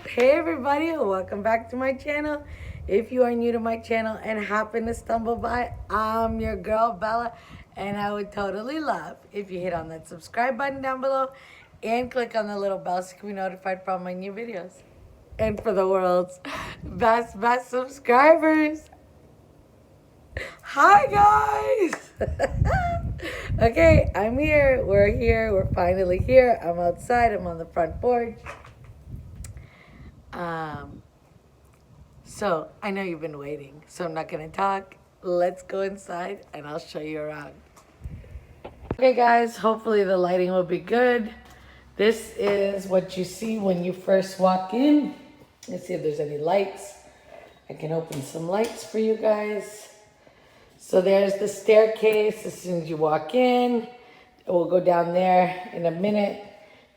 Hey everybody, welcome back to my channel. If you are new to my channel and happen to stumble by, I'm your girl Bella, and I would totally love if you hit on that subscribe button down below and click on the little bell so you can be notified for all my new videos. And for the world's best subscribers, hi guys! Okay, I'm here, we're finally here. I'm outside, I'm on the front porch. So I know you've been waiting, so I'm not gonna talk. Let's go inside and I'll show you around. Okay guys, hopefully the lighting will be good. This is what you see when you first walk in. Let's see if there's any lights. I can open some lights for you guys. So there's the staircase as soon as you walk in. We'll go down there in a minute.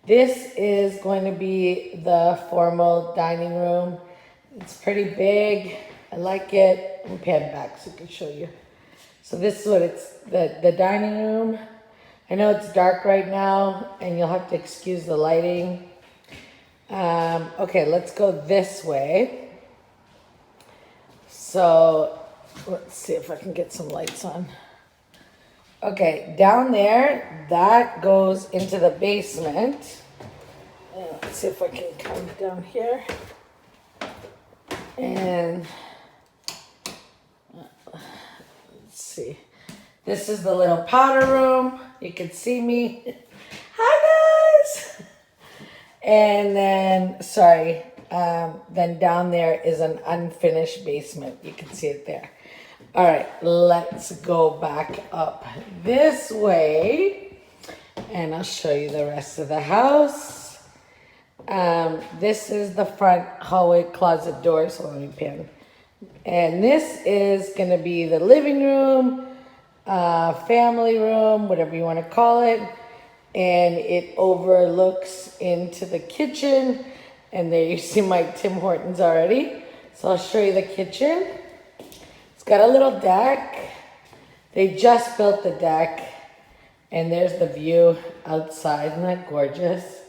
This is going to be the formal dining room. It's pretty big. I like it. Let me pan back so I can show you. So this is what it's, the dining room. I know it's dark right now and you'll have to excuse the lighting. Okay, let's go this way. So let's see if I can get some lights on. Okay, down there, that goes into the basement. Let's see if I can come down here. And let's see. This is the little powder room. You can see me. Hi guys! And then, sorry, then down there is an unfinished basement. You can see it there. All right, let's go back up this way and I'll show you the rest of the house. This is the front hallway closet door, so let me pan. And this is going to be the living room, family room, whatever you want to call it. And it overlooks into the kitchen. And there you see my Tim Hortons already. So I'll show you the kitchen. It's got a little deck. They just built the deck. And there's the view outside. Isn't that gorgeous?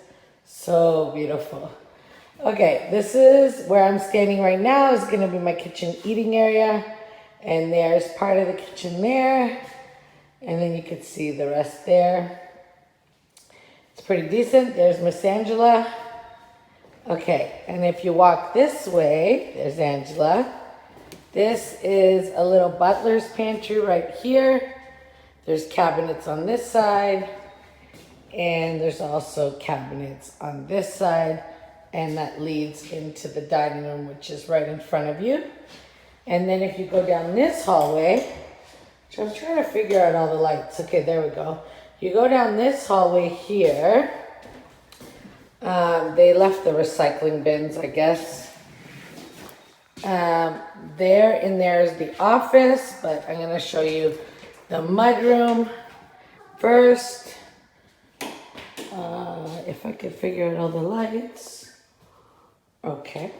So beautiful. Okay, this is where I'm standing right now. Is going to be my kitchen eating area. And there's part of the kitchen there. And then you can see the rest there. It's pretty decent. There's Miss Angela. Okay, and if you walk this way, there's Angela. This is a little butler's pantry right here. There's cabinets on this side. And there's also cabinets on this side. And that leads into the dining room, which is right in front of you. And then if you go down this hallway, which I'm trying to figure out all the lights. Okay, there we go. You go down this hallway here. They left the recycling bins, I guess. There is the office, but I'm going to show you the mudroom first. If I could figure out all the lights. Okay.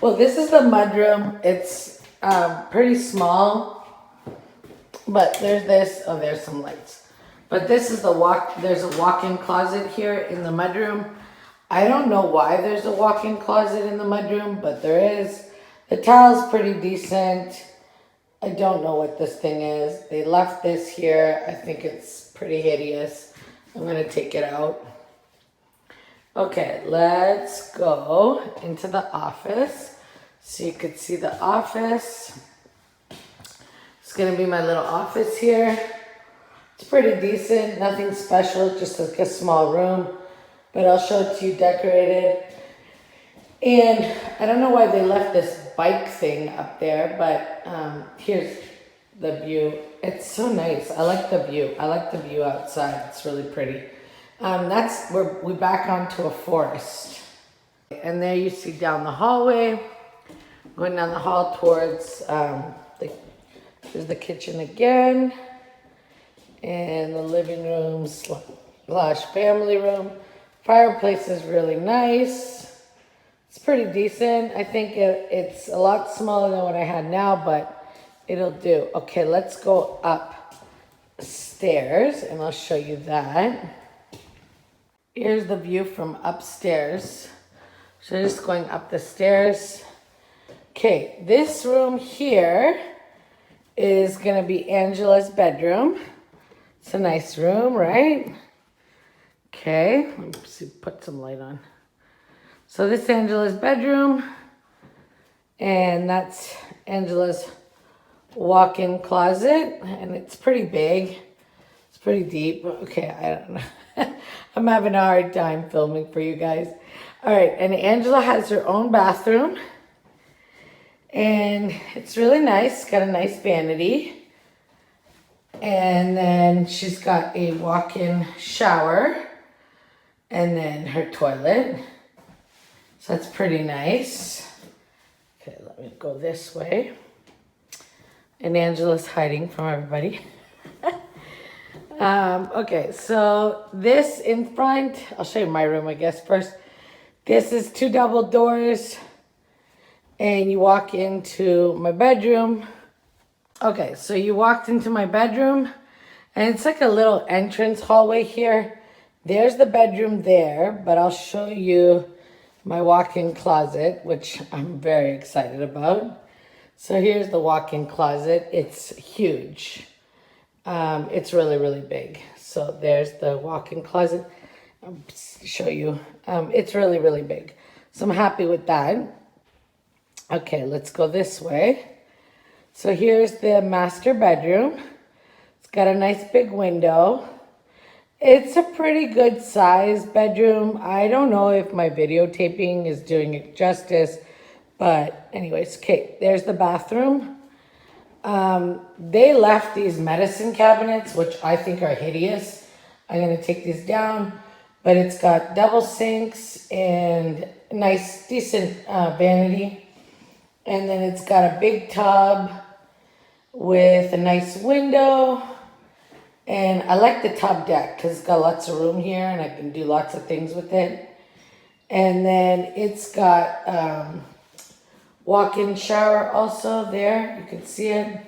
Well, this is the mudroom. It's pretty small. But there's this. Oh, there's some lights. But this is there's a walk-in closet here in the mudroom. I don't know why there's a walk-in closet in the mudroom, but there is. The tile's pretty decent. I don't know what this thing is. They left this here. I think it's pretty hideous. I'm going to take it out. Okay, let's go into the office. So you could see the office. It's going to be my little office here. It's pretty decent. Nothing special. Just like a small room. But I'll show it to you decorated. And I don't know why they left this bike thing up there. But here's the view. It's so nice. I like the view. I like the view outside. It's really pretty. We're back onto a forest. And there you see down the hallway. Going down the hall towards there's the kitchen again. And the living room slash family room. Fireplace is really nice. It's pretty decent. I think it's a lot smaller than what I had now, but it'll do. Okay, let's go upstairs and I'll show you that. Here's the view from upstairs. So just going up the stairs. Okay, this room here is gonna be Angela's bedroom. It's a nice room, right? Okay, let me see, put some light on. So this is Angela's bedroom, and that's Angela's walk-in closet, and it's pretty big. It's pretty deep. Okay, I don't know. I'm having a hard time filming for you guys. All right, and Angela has her own bathroom, and it's really nice. Got a nice vanity. And then she's got a walk-in shower, and then her toilet. So that's pretty nice. Okay, let me go this way. And Angela's hiding from everybody. Okay, so this in front, I'll show you my room, I guess, first. This is 2 double doors, and you walk into my bedroom. Okay, so you walked into my bedroom, and it's like a little entrance hallway here. There's the bedroom there, but I'll show you my walk-in closet, which I'm very excited about. So here's the walk-in closet. It's huge. It's really, really big. So there's the walk-in closet. I'll show you. It's really, really big. So I'm happy with that. Okay, let's go this way. So here's the master bedroom. It's got a nice big window. It's a pretty good size bedroom. I don't know if my videotaping is doing it justice, but anyways, okay, there's the bathroom. They left these medicine cabinets, which I think are hideous. I'm gonna take these down, but it's got double sinks and nice, decent vanity. And then it's got a big tub with a nice window. And I like the tub deck because it's got lots of room here and I can do lots of things with it. And then it's got walk-in shower also there. You can see it.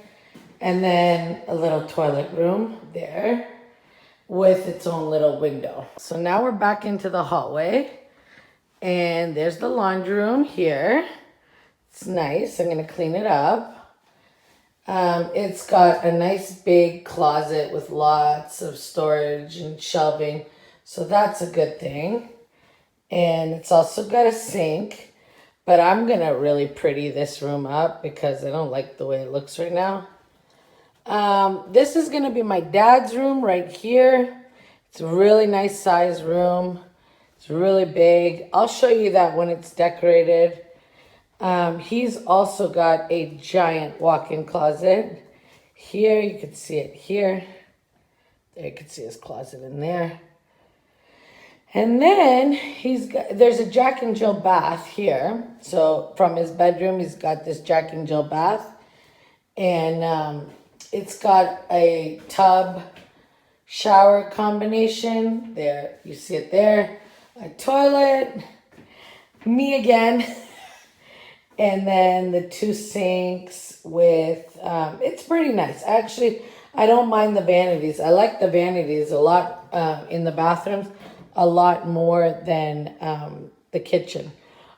And then a little toilet room there with its own little window. So now we're back into the hallway. And there's the laundry room here. It's nice. I'm going to clean it up. It's got a nice big closet with lots of storage and shelving. So that's a good thing. And it's also got a sink. But I'm going to really pretty this room up because I don't like the way it looks right now. This is going to be my dad's room right here. It's a really nice size room. It's really big. I'll show you that when it's decorated. He's also got a giant walk-in closet. Here, you can see it here. There, you can see his closet in there. And then there's a Jack and Jill bath here. So from his bedroom, he's got this Jack and Jill bath. And it's got a tub shower combination. There, you see it there. A toilet. Me again. And then the 2 sinks with, it's pretty nice. Actually, I don't mind the vanities. I like the vanities a lot in the bathrooms, a lot more than the kitchen.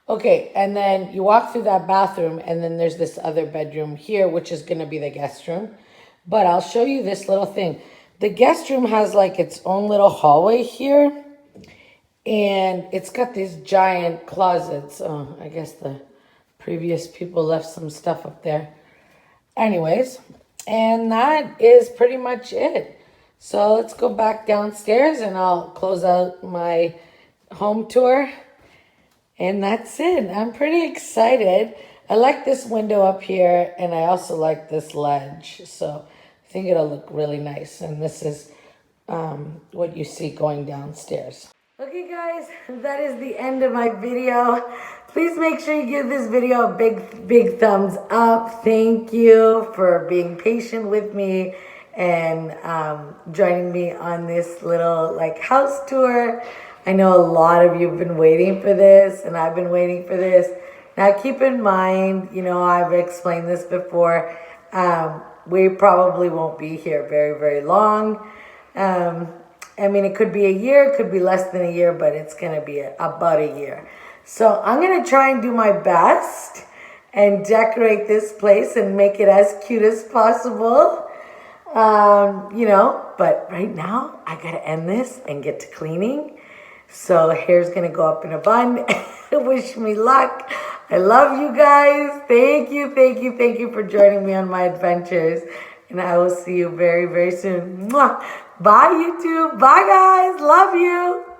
Okay, and then you walk through that bathroom, and then there's this other bedroom here, which is going to be the guest room. But I'll show you this little thing. The guest room has like its own little hallway here, and it's got these giant closets. Oh, I guess the previous people left some stuff up there. Anyways, and that is pretty much it. So let's go back downstairs and I'll close out my home tour. And that's it. I'm pretty excited. I like this window up here and I also like this ledge. So I think it'll look really nice. And this is what you see going downstairs. Okay guys, that is the end of my video. Please make sure you give this video a big thumbs up. Thank you for being patient with me and joining me on this little like house tour. I know a lot of you have been waiting for this and I've been waiting for this. Now keep in mind, you know, I've explained this before. We probably won't be here very, very long. I mean, it could be a year, it could be less than a year, but it's going to be about a year. So I'm going to try and do my best and decorate this place and make it as cute as possible. But right now I got to end this and get to cleaning. So hair's going to go up in a bun. Wish me luck. I love you guys. Thank you for joining me on my adventures. And I will see you very, very soon. Mwah. Bye, YouTube. Bye, guys. Love you.